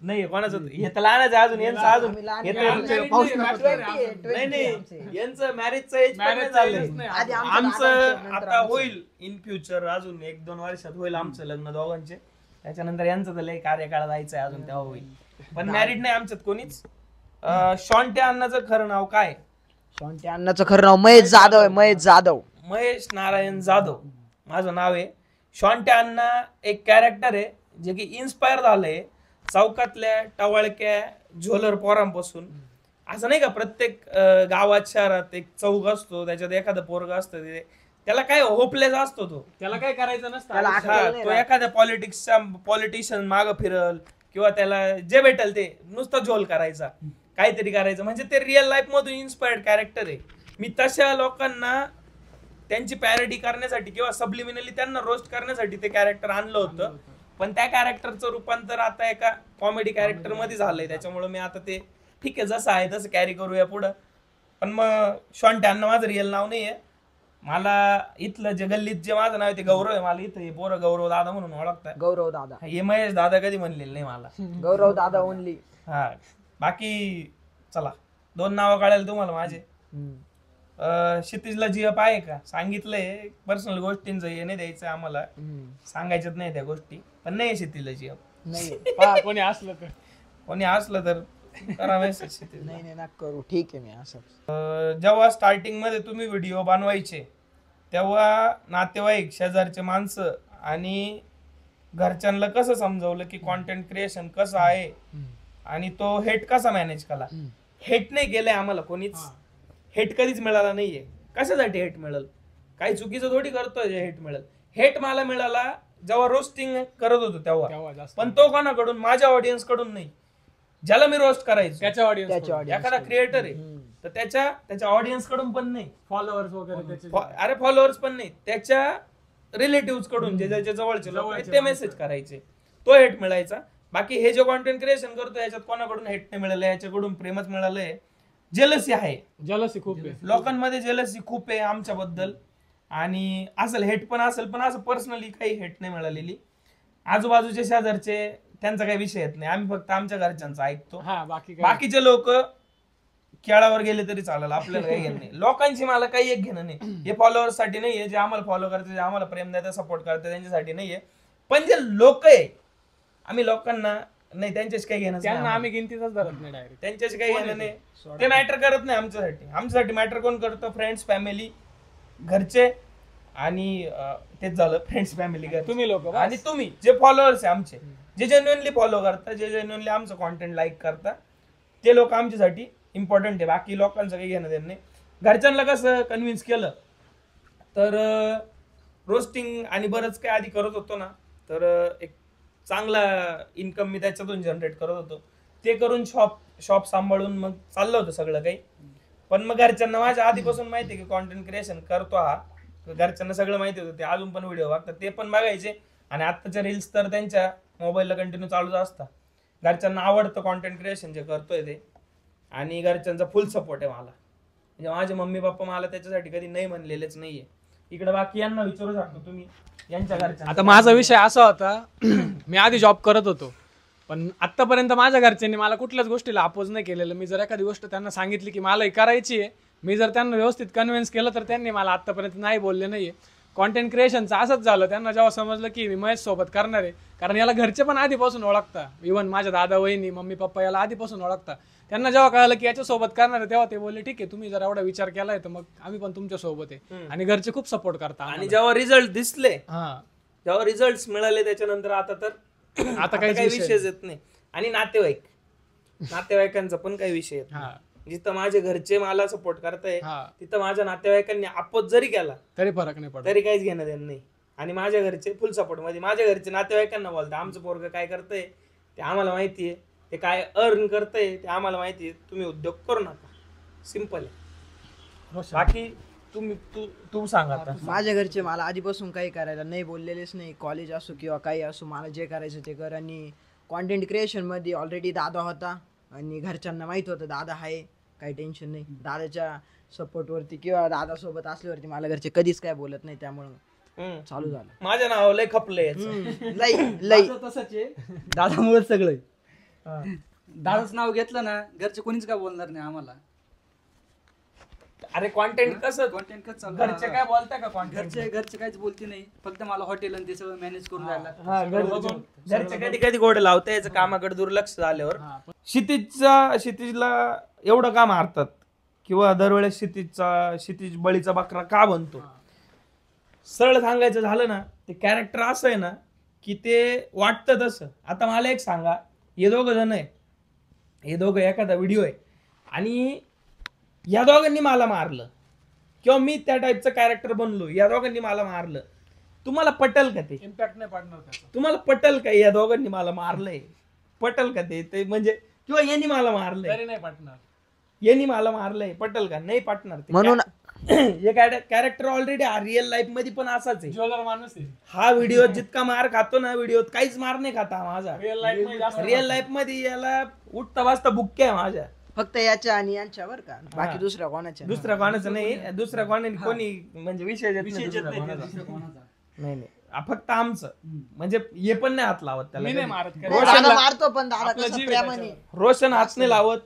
नाहीये कोणाचं. हे तर लहानच आहे अजून. यांचं अजून आम्ही लहान हे आहे. तर- आमचं पाऊस नको नको पडू. पडू. 20 नाही नाही, आमचे. यांचं मॅरेजचं एज पण नाही Marriage झालंय. चं age नाही. आधी आमचं आमचं दादाचं, नंतर आता आमचं. होईल इन फ्युचर, अजून 1-2 वर्षात होईल आमचं लग्न दोघांचे. त्याच्यानंतर यांचं तर लय कार्यकाळ जायचंय अजून, तेव्हा होईल. पण मॅरिड नाही आमच्यात कोणीच. शॉन्टे अण्णाचं खरं नाव काय? शॉन्टे अण्णाचं खरं नाव महेश जाधव आहे. महेश जाधव. महेश नारायण जाधव माझं नाव आहे. शॉन्टे अण्णा एक कॅरेक्टर आहे जे की इन्स्पायर झालंय चौकातल्या टवळक्या झोलर पोरांपासून. असं नाही का, प्रत्येक गावात शहरात एक चौक असतो, त्याच्यात एखादं पोरग असतं, त्याला काय होपलेस असतो तो. त्याला काय करायचं नसतं त्याला आयुष्यात. अक्कल हा, नाही तो राहत. एखाद्या पॉलिटिशियन माग फिरल किंवा त्याला जे भेटल ते नुसतं झोल करायचा, काहीतरी करायचं. म्हणजे ते रिअल लाईफ मधून इन्स्पायर्ड कॅरेक्टर आहे. मी तशा लोकांना त्यांची पॅरडी करण्यासाठी किंवा सबलिमिनली त्यांना रोस्ट करण्यासाठी ते कॅरेक्टर आणलं होतं. पण त्या कॅरेक्टरचं रूपांतर आता एका कॉमेडी कॅरेक्टर मध्ये झालंय. त्याच्यामुळे मी आता ते ठीक आहे जसं आहे तसं कॅरी करूया पुढं. पण मग शॉन्टे अण्णा माझं रिअल नाव नाहीये. मला इथलं जे गल्लीत जे माझं नाव आहे ते गौरव आहे. मला इथं हे पोरं गौरव दादा म्हणून ओळखतात. गौरव दादा. हे महेश दादा कधी म्हणलेलं नाही मला. गौरव दादा ओनली. हा, बाकी चला 2 नावं कळायला तुम्हाला माझे. क्षितिजला जीएफ आहे का? सांगितलंय. पर्सनल गोष्टींचं हे नाही द्यायचं आम्हाला, सांगायच्याच नाही त्या गोष्टी. पण नाही क्षितिजला जीएफ. नाही पहा, कोणी असलं तर कोणी असलं तर करा मेसेज क्षितिजला. नाही नाही, नका करू. ठीक आहे, मी असं. जेव्हा स्टार्टिंग मध्ये तुम्ही व्हिडिओ बनवायचे तेव्हा नातेवाईक, शेजारचे माणसं आणि घरच्यांना कसं समजवलं की कॉन्टेंट क्रिएशन कसं आहे आणि तो हेट कसा मॅनेज केला? हेट नाही केलंय आम्हाला कोणीच. हेट कधीच मिळाला नाहीये. कशासाठी हेट मिळेल? काही चुकीचं थोडी करतोय जे हेट मिळेल. हेट मला मिळाला जेव्हा रोस्टिंग करत होतो तेव्हा. तेव्हा जास्त. पण तो कोणाकडून? माझ्या ऑडियन्स कडून नाही. ज्याला मी रोस्ट करायचो, त्याच्या ऑडियन्स, त्याच्या audience एखादा क्रिएटर आहे तर त्याच्या ऑडियन्स कडून पण नाही. फॉलोअर्स वगैरे त्याचे. अरे फॉलोअर्स पण नाही, त्याच्या रिलेटिव्ह कडून जे ज्याच्या जवळचे लोक आहेत ते मेसेज करायचे, तो हेट मिळायचा. बाकी हे जे कॉन्टेंट क्रिएशन करतो याच्यात कोणाकडून हेट नाही मिळालं, याच्याकडून प्रेमच मिळालंय. जेलसी आहे जलसी खूप आहे. लोकांमध्ये, जेलसी खूप आहे आमच्याबद्दल. आणि असेल हेट पण असेल, पण असं पर्सनली काही हेट नाही मिळालेली. आजूबाजूचे शेजारचे त्यांचा काही विषय येत नाही. आम्ही फक्त आमच्या घरच्यांचा ऐकतो. हा, बाकी काय बाकीचे लोक केळावर गेले तरी चालेल, आपल्याला काही घेणं नाही. लोकांची मला काही एक घेणं नाही. हे फॉलोअर्स साठी नाहीये, जे आम्हाला फॉलो करते, जे आम्हाला प्रेम देतात, सपोर्ट करतात, त्यांच्यासाठी नाहीये. पण जे लोक आहे, आम्ही लोकांना नाही, त्यांच्याशी काही घेणं त्यांना नाही. आम्ही गिनतीच धरत नाही डायरेक्ट. त्यांच्याशी काही घेणं नाही. ते मॅटर करत नाही आमच्यासाठी. आमच्यासाठी मॅटर कोण करतं? फ्रेंड्स, फॅमिली, घरचे. आणि तेच झालं, फ्रेंड्स, फॅमिली, घर, तुम्ही लोक आणि तुम्ही जे फॉलोअर्स आहे आमचे, जे जेन्युअनली फॉलो करतात, जे जेन्युअनली आमचं कॉन्टेंट लाईक करतात, ते लोक आमच्यासाठी इम्पॉर्टंट आहे. बाकी लोकांचं काही घेणं देणं नाही. घरच्यांना कसं कन्व्हिन्स केलं तर रोस्टिंग आणि बरंच काय आधी करत होतो ना, तर एक चांगला इन्कम मी त्याच्यातून जनरेट करत होतो. ते करून शॉप सांभाळून मग चाललं होतं सगळं काही. पण मग घरच्यांना माझ्या आधीपासून माहिती आहे की कॉन्टेंट क्रिएशन करतो हा. घरच्यांना सगळं माहिती होतं. ते अजून पण व्हिडिओ बघतात, ते पण बघायचे. आणि आत्ताच्या रील्स तर त्यांच्या मोबाईलला कंटिन्यू चालूच असतात. घरच्यांना आवडतं कॉन्टेंट क्रिएशन जे करतोय ते. आणि घरच्यांचा फुल सपोर्ट आहे मला. म्हणजे माझे मम्मी पप्पा मला त्याच्यासाठी कधी नाही म्हणलेलेच नाहीये. इकडे बाकी यांना विचारू शकतो तुम्ही, यांच्या घरच्या. आता माझा विषय असा होता, मी आधी जॉब करत होतो, पण आतापर्यंत माझ्या घरच्यांनी मला कुठल्याच गोष्टीला अपोज नाही केलेलं. मी जर एखादी गोष्ट त्यांना सांगितली की मला ही करायची आहे, मी जर त्यांना व्यवस्थित कन्व्हिन्स केलं तर त्यांनी मला आतापर्यंत नाही बोलले नाहीये. कॉन्टेंट क्रिएशनचं असंच झालं. त्यांना जेव्हा समजलं की मी महेश सोबत करणार आहे, कारण याला घरचे पण आधीपासून ओळखता, इव्हन माझ्या दादा वहिनी मम्मी पप्पा याला आधीपासून ओळखता. त्यांना जेव्हा कळलं की याच्या सोबत करणार आहे, तेव्हा ते बोलले ठीक आहे, तुम्ही जर एवढा विचार केलाय तर मग आम्ही पण तुमच्या सोबत आहे. आणि घरचे खूप सपोर्ट करतात. आणि जेव्हा रिझल्ट दिसले, हा, जेव्हा रिझल्ट मिळाले त्याच्यानंतर आता तर आता काही विषयच येत नाही. आणि नातेवाईकांचा पण काही विषय येत नाही. जिथं माझे घरचे मला सपोर्ट करताय तिथं माझ्या नातेवाईकांनी अपोज जरी केला तरी फरक नाही पडत, तरी काहीच घेणं देणं नाही. आणि माझ्या घरचे फुल सपोर्ट मध्ये, माझ्या घरचे नातेवाईकांना बोलतात आमचं पोरग काय करतंय ते आम्हाला माहितीये, ते काय अर्न करतंय ते आम्हाला माहितीये, तुम्ही उद्योग करू नका. सिंपल आहे. बाकी तू सांग आता. माझ्या घरचे मला आधीपासून काही करायला नाही बोललेलेच नाही. कॉलेज असो किंवा काही असो, मला जे करायचं ते कर. आणि कॉन्टेंट क्रिएशन मध्ये ऑलरेडी दादा होता आणि घरच्यांना माहित होतं दादा आहे, काही टेन्शन नाही. दादाच्या सपोर्ट वरती किंवा दादा सोबत असल्यावरती मला घरचे कधीच काय बोलत नाही, त्यामुळं चालू झालं. माझ्या नाव लय खपलंय. लई तसंच आहे, दादामुळे सगळं. दादाचं नाव घेतलं ना, घरचे कोणीच काय बोलणार नाही आम्हाला. अरे कॉन्टेंट कसं घरचे काय बोलताय का? घरचे काहीच बोलती नाही, फक्त मला हॉटेल आणि ते सगळं मॅनेज करून जायला. घरचे कधी कधी गोड लावताय, याचं कामाकडे दुर्लक्ष झाल्यावर. क्षितिजला एवढं का मारतात किंवा दरवेळेस क्षितिज बळीचा बकरा का बनतो? सरळ सांगायचं झालं ना, ते कॅरेक्टर असं आहे ना की ते वाटतं तसं. आता मला एक सांगा, हे दोघं जण आहे, हे दोघं एखादा व्हिडिओ आहे आणि या दोघांनी मला मारलं किंवा मी त्या टाईपचं कॅरेक्टर बनलो, या दोघांनी मला मारलं, तुम्हाला पटल का? ते इम्पॅक्ट नाही पडणार त्याचा. तुम्हाला पटल का? या दोघांनी मला मारलंय, पटल का? ते म्हणजे किंवा यांनी मला मारलंय, तरी नाही पटणार. यांनी मला मारलंय, पटल का? नाही पटणार. म्हणून हे कॅरेक्टर ऑलरेडी रिअल लाईफ मध्ये पण असाच आहे. ज्वेलर माणूस आहे. हा व्हिडिओ जितका मार खातो ना, व्हिडिओत काहीच मार नाही खाता माझा. रिअल लाईफ मध्ये याला उठता वाजता बुक्के आहे माझ्या, फक्त याच्या आणि यांच्यावर का, बाकी दुसऱ्या कोणाच्या कोणाचं नाही. दुसऱ्या कोणी म्हणजे विषय नाही, फक्त आमचं. म्हणजे हे पण नाही हात लावत त्याला. मी नाही मारत. दादा मारतो पण दादा कसं प्रेमाने. रोशन हात नाही लावत,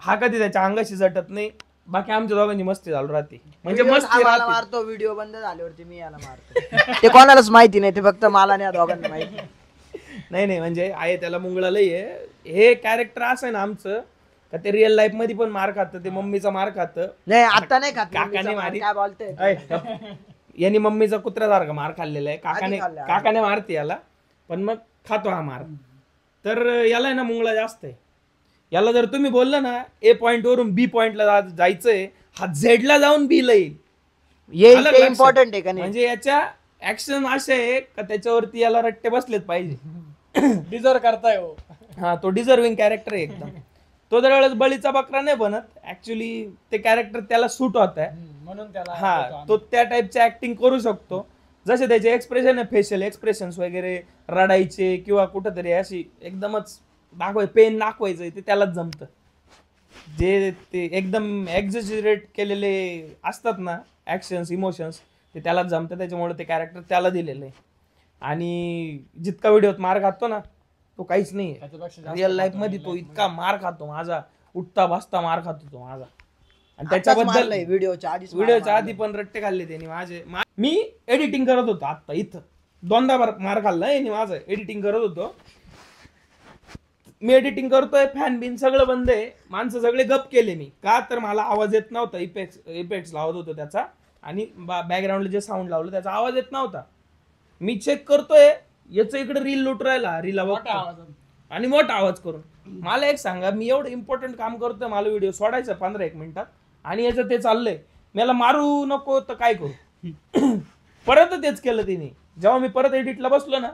हा कधी त्याच्या अंगाशी झटत नाही. बाकी आमच्या दोघांची मस्ती चालू राहते. म्हणजे मस्ती मला मारतो, व्हिडिओ बंद झाल्यावरती मी याला मारतो. ते कोणालाच माहिती नाही, ते फक्त मला नाही, दोघांना माहिती. नाही म्हणजे आहे त्याला मुंगळा लय आहे. हे कॅरेक्टर असं आहे ना आमचं का ते रिअल लाईफ मध्ये पण मार खातं, ते मम्मीचा मार खातं. नाही आता नाही खात, काकाने मारी, काय बोलतोय. यांनी मम्मीचा कुत्र्यासारखा मार खाल्लेला आहे. काकाने मारते याला, पण मग खातो हा मार. तर याला आहे ना मुंगळा जास्त आहे. याला जर तुम्ही बोललं ना ए पॉइंट वरून बी पॉइंटला जायचंय, हा झेड ला जाऊन बी ला येईल. इम्पॉर्टंट आहे का नाही? म्हणजे याच्या ऍक्शन असे आहे का त्याच्यावरती याला रट्टे बसलेच पाहिजे. डिझर्व करताय हो. हा, तो डिझर्विंग कॅरेक्टर आहे एकदम. तो दरवेळेस बळीचा बकरा नाही बनत, ऍक्च्युली ते कॅरेक्टर त्याला सूट होत आहे म्हणून त्याला. हा, तो त्या टाईपचे ऍक्टिंग करू शकतो. जसे त्याचे एक्सप्रेशन आहे, फेशियल एक्सप्रेशन्स वगैरे, रडायचे किंवा कुठंतरी अशी एकदमच पेन दाखवायचं, ते त्यालाच जमतं. जे ते एकदम एक्झॅजरेट केलेले असतात ना ऍक्शन्स, इमोशन्स, ते त्यालाच जमतं. त्याच्यामुळे ते कॅरेक्टर त्याला दिलेलं आहे. आणि जितका व्हिडिओत मार खातो ना, तो काहीच नाही. रिअल लाईफ मध्ये तो इतका मार खातो माझा, उठता बसता मार खातो तो माझा. आणि त्याच्याबद्दल व्हिडिओच्या आधी पण रट्टे खाल्ले त्यांनी माझे. मी एडिटिंग करत होतो आता इथं, दोनदा मार खाल्ला यांनी माझं. एडिटिंग करत होतो मी, एडिटिंग करतोय, फॅन बिन सगळं बंद आहे, माणसं सगळे गप केले मी. का तर मला आवाज येत नव्हता. इफेक्ट्स लावत होतो त्याचा, आणि बॅकग्राऊंडला जे साऊंड लावलं त्याचा आवाज येत नव्हता. मी चेक करतोय, याचं इकडे रील लुट राहिला, रीला बघतो आणि मोठा आवाज करून. मला एक सांगा, मी एवढं इम्पॉर्टंट काम करतोय, मला व्हिडिओ सोडायचा 15-1 मिनिटात, आणि याचं ते चाललंय. मला मारू नको तर काय करू? परत तेच केलं तिने. जेव्हा मी परत एडिटला बसलो ना,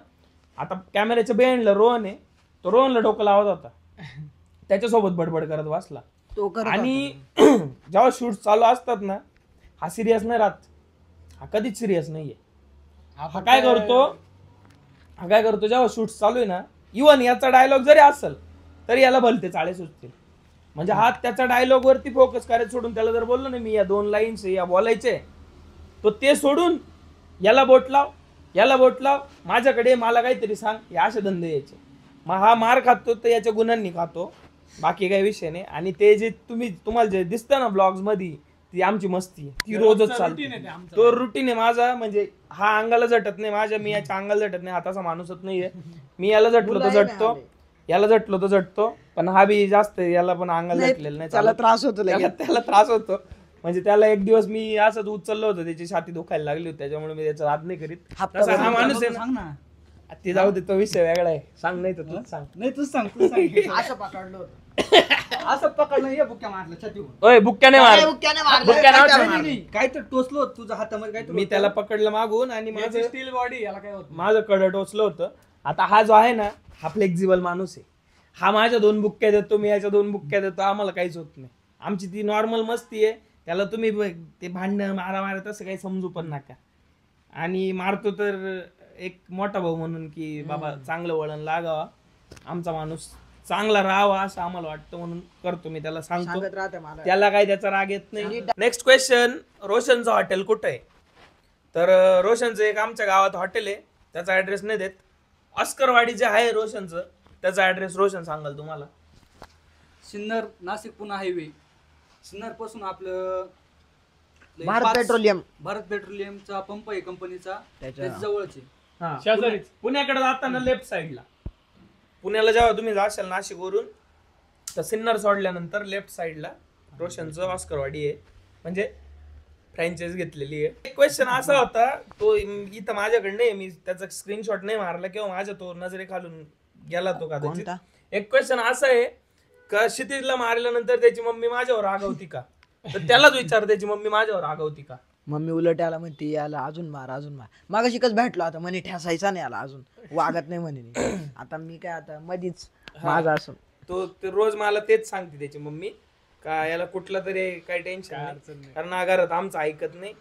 आता कॅमेऱ्याच्या बिहाइंडला रोहन आहे, तो रोहनला डोकं लावत होता, त्याच्यासोबत बडबड करत बसला. आणि जेव्हा शूट चालू असतात ना, हा सिरियस नाही राहत, हा कधीच सिरियस नाहीये. हा काय करतो जेव्हा शूट चालू आहे ना, इव्हन याचा डायलॉग जरी असेल तरी याला भलते चाळे सुचतील. म्हणजे हा त्याचा डायलॉग वरती फोकस करायचं सोडून, त्याला जर बोललो ना मी या 2 लाईन्स या बोलायचे, तो ते सोडून याला बोट लाव, माझ्याकडे, मला काहीतरी सांग, हे असे धंदे यायचे. मग हा मार खातो तर याच्या गुणांनी खातो, बाकी काही विषय नाही. आणि ते जे तुम्हाला जे दिसतं ना ब्लॉग्स मध्ये, ती आमची मस्ती आहे, ती रोजच routine आहे चालते. ते आमचं. तो रुटीन आहे माझा, म्हणजे हा अंगाला झटत नाही माझ्या, मी याच्या अंगाला झटत नाही, हाताचा माणूसच नाहीये. मी याला झटलो तर मुलायम आहे झटतो, आले. याला झटलो तर झटतो, पण हा बी जास्त आहे, याला पण अंगाला नाही, झटलेलं नाही त्याला चालत. त्रास होतो लगेच. त्याला त्रास होतो. म्हणजे त्याला एक दिवस मी असंच उचललं होतं, त्याची छाती दुखायला लागली होती, त्याच्यामुळे मी त्याचा राग नाही करीत. हप्ता तसा हा भरून माणूस आहे ना, सांग ना. ते जाऊ दे, तो विषय वेगळा आहे. सांग, नाही तर तूच सांग. नाही तूच सांग, तूच सांग. असं पकडलं होतं. असं पकडलं, ये बुक्या मारला छातीवर. ओय, बुक्क्याने काय मार. बुक्क्याने मारलं? बुक्क्या नावाचं काय मार. मारलं? काय तर टोचलं होतं तुझ्या हातामध्ये, काय मी त्याला पकडलं मागून आणि माझं स्टील बॉडी याला काय होत नाही. माझं कडं टोचलं होतं. आता हा जो आहे ना, हा फ्लेक्झिबल माणूस आहे. हा माझ्या 2 बुक्क्या देतो, मी याच्या 2 बुक्क्या देतो, आम्हाला काहीच होत नाही. आमची ती नॉर्मल मस्ती आहे. त्याला तुम्ही ते भांडणं मारा तसं काही समजू पण नका. आणि मारतो तर एक मोठा भाऊ म्हणून की बाबा चांगलं वळण लागावा, आमचा माणूस चांगला राहावा असं आम्हाला वाटतं, म्हणून करतो. मी त्याला सांगतो, सांगत राहते मला. त्याला काही त्याचा राग येत नाही. नेक्स्ट क्वेश्चन, रोशनचं हॉटेल कुठं आहे? तर रोशनचं एक आमच्या गावात हॉटेल आहे, त्याचा ऍड्रेस नाही देत. अस्करवाडी जे आहे रोशनचं, त्याचा ऍड्रेस रोशन सांगाल तुम्हाला. सिन्नर नाशिक पुणे हायवे, सिन्नर पासून आपलं भारत पेट्रोलियम भारत पेट्रोलियमचा पंप आहे कंपनीचा, त्याच्या- त्याच्या जवळच आहे. शेजारीच. पुण्याकडे जाताना लेफ्ट साईडला, पुण्याला जेव्हा तुम्ही जाशाल नाशिकवरून, तर सिन्नर सोडल्यानंतर लेफ्ट साईडला रोशनचं ऑस्करवाडी आहे, म्हणजे फ्रँचाईज घेतलेली आहे. एक क्वेश्चन असा होता, तो इथं माझ्याकडे नाही, मी त्याचा स्क्रीनशॉट नाही मारला किंवा माझ्या तो नजरे खालून गेला तो कदाचित. कोणता? एक क्वेश्चन असा आहे का, क्षितिजला मारल्यानंतर त्याची मम्मी माझ्यावर रागवती का? तर त्यालाच विचार, त्याची मम्मी माझ्यावर रागवती का? मम्मी उलट याला म्हणते, याला अजून मार अजून मार. मागाशी कच भेटलो आता म्हणे ठेसायचा नाही, याला अजून वागत नाही म्हणे. आता मी काय आता मधीच माझा असं तो ते रोज मला तेच सांगते त्याची मम्मी, का याला कुठला तरी काही टेन्शन नाही, कारण हा घरात आमचं ऐकत नाही.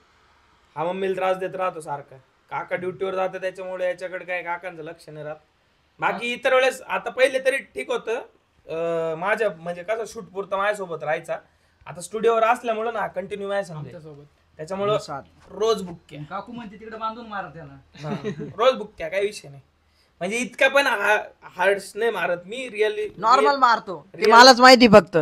हा मम्मीला त्रास देत राहतो सारखा. काका ड्युटीवर जातं, त्याच्यामुळे याच्याकडे काय काकांचं लक्ष नाही राहत. बाकी इतर वेळेस, आता पहिले तरी ठीक होतं, माझ्या म्हणजे कसं शूट पुरतं माझ्यासोबत राहायचा. आता स्टुडिओवर असल्यामुळे ना कंटिन्यू माझ्या सांगते, आमच्यासोबत. त्याच्यामुळं रोज बुक्क्या. काकू म्हणते तिकडे बांधून मारा त्याला. रोज बुक्क्या, काही विषय नाही. म्हणजे इतका पण हार्ड्स नाही मारत मी, रिअली नॉर्मल मारतो. ते मलाच माहिती फक्त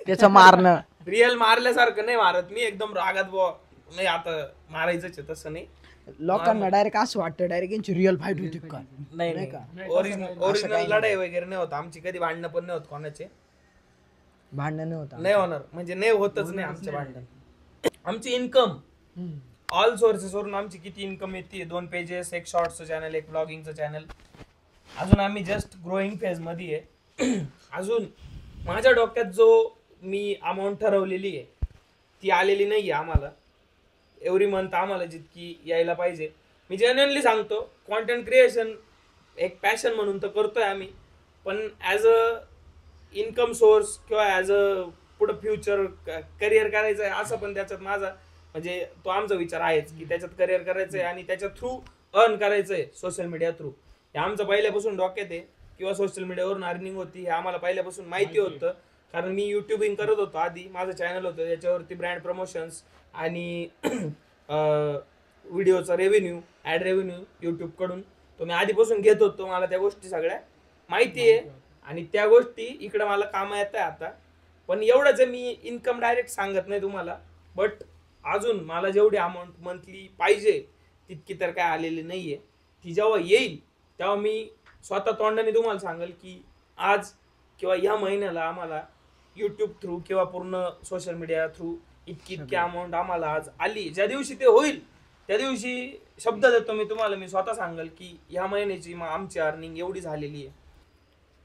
त्याचं मारणं. रिअल मारल्यासारखं नाही मारत मी, एकदम रागात बुवा नाही आता मारायचंच आहे तसं नाही. लोकांना डायरेक्ट असं वाटतं डायरेक्ट यांची रिअल फाईट होती काय. नाही नाही नाही का? नाही, ओरिजिनल लढाई वगैरे नाही होत आमची, कधी भांडणं पण नाही होत कोणाचे, भांडण नाही होता. नाही होणार, म्हणजे नाही होतच नाही आमचे भांडण. आमची इन्कम ऑल सोर्सेस वरून आमची किती इन्कम येते, 2 पेजेस, एक शॉर्टचं चॅनल, एक ब्लॉगिंगचं चॅनल. अजून आम्ही जस्ट ग्रोईंग फेज मध्ये आहे. अजून माझ्या डोक्यात जो मी अमाऊंट ठरवलेली आहे ती आलेली नाहीये आम्हाला. एव्हरी मंथ आम्हाला जितकी यायला पाहिजे. मी जेन्युइनली सांगतो, कॉन्टेंट क्रिएशन एक पॅशन म्हणून तर करतोय आम्ही, पण ॲज अ इन्कम सोर्स किंवा ॲज अ पुढं फ्युचर करिअर करायचं आहे असं पण त्याच्यात माझा म्हणजे तो आमचा विचार आहेच की त्याच्यात करिअर करायचं आहे आणि त्याच्या थ्रू अर्न करायचं आहे सोशल मीडिया थ्रू. हे आमचं पहिल्यापासून डोक्यात आहे किंवा सोशल मीडियावरून अर्निंग होती हे आम्हाला पहिल्यापासून माहिती होतं. कारण मी युट्यूबिंग करत होतो आधी, माझं चॅनल होतं त्याच्यावरती ब्रँड प्रमोशन्स आणि व्हिडिओचा रेव्हेन्यू, ॲड रेव्हेन्यू यूट्यूबकडून तो मी आधीपासून घेत होतो. मला त्या गोष्टी सगळ्या माहिती आहे आणि त्या गोष्टी इकडं मला कामं येत आहे आता. पण एवढंच आहे, मी इन्कम डायरेक्ट सांगत नाही तुम्हाला, बट अजून मला जेवढी अमाऊंट मंथली पाहिजे तितकी तर काय आलेली नाही आहे. ती जेव्हा येईल तेव्हा मी स्वतः तोंडाने तुम्हाला सांगेल की आज किंवा ह्या महिन्याला आम्हाला यूट्यूब थ्रू किंवा पूर्ण सोशल मीडिया थ्रू इतकी अमाऊंट आम्हाला आज आली. ज्या दिवशी ते होईल त्या दिवशी शब्द देतो मी तुम्हाला, मी स्वतः सांगेल की ह्या महिन्याची आमची अर्निंग एवढी झालेली आहे.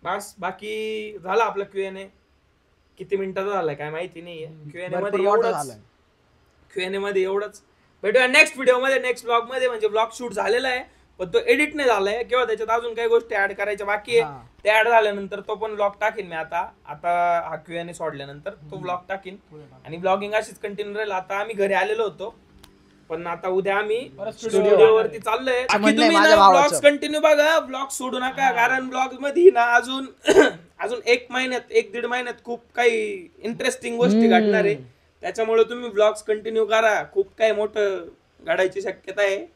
बस बाकी झाला आपला Q&A. किती मिनिटाचा झालाय काय माहिती नाहीये. Q&A मध्ये एवढंच. भेटूया नेक्स्ट व्हिडिओ मध्ये, नेक्स्ट ब्लॉग मध्ये. म्हणजे ब्लॉग शूट झालेला आहे पण तो एडिट नाही झालाय किंवा त्याच्यात अजून काही गोष्टी ऍड करायच्या बाकी आहे. ते ऍड झाल्यानंतर तो पण ब्लॉग टाकीन मी. आता हा Q&A सोडल्यानंतर तो ब्लॉग टाकीन आणि ब्लॉगिंग अशीच कंटिन्यू राहील. आता आम्ही घरी आलेलो होतो पण आता उद्या आम्ही स्टुडिओवरती चाललोय. बाकी तुम्ही ब्लॉग्स कंटिन्यू बघा, ब्लॉग सोडू नका. कारण ब्लॉग मध्ये ना अजून अजून 1-1.5 महिन्यात खूप काही इंटरेस्टिंग गोष्टी घडणार आहे. त्याच्यामुळे तुम्ही ब्लॉग्स कंटिन्यू करा. खूप काही मोठं घडायची शक्यता आहे.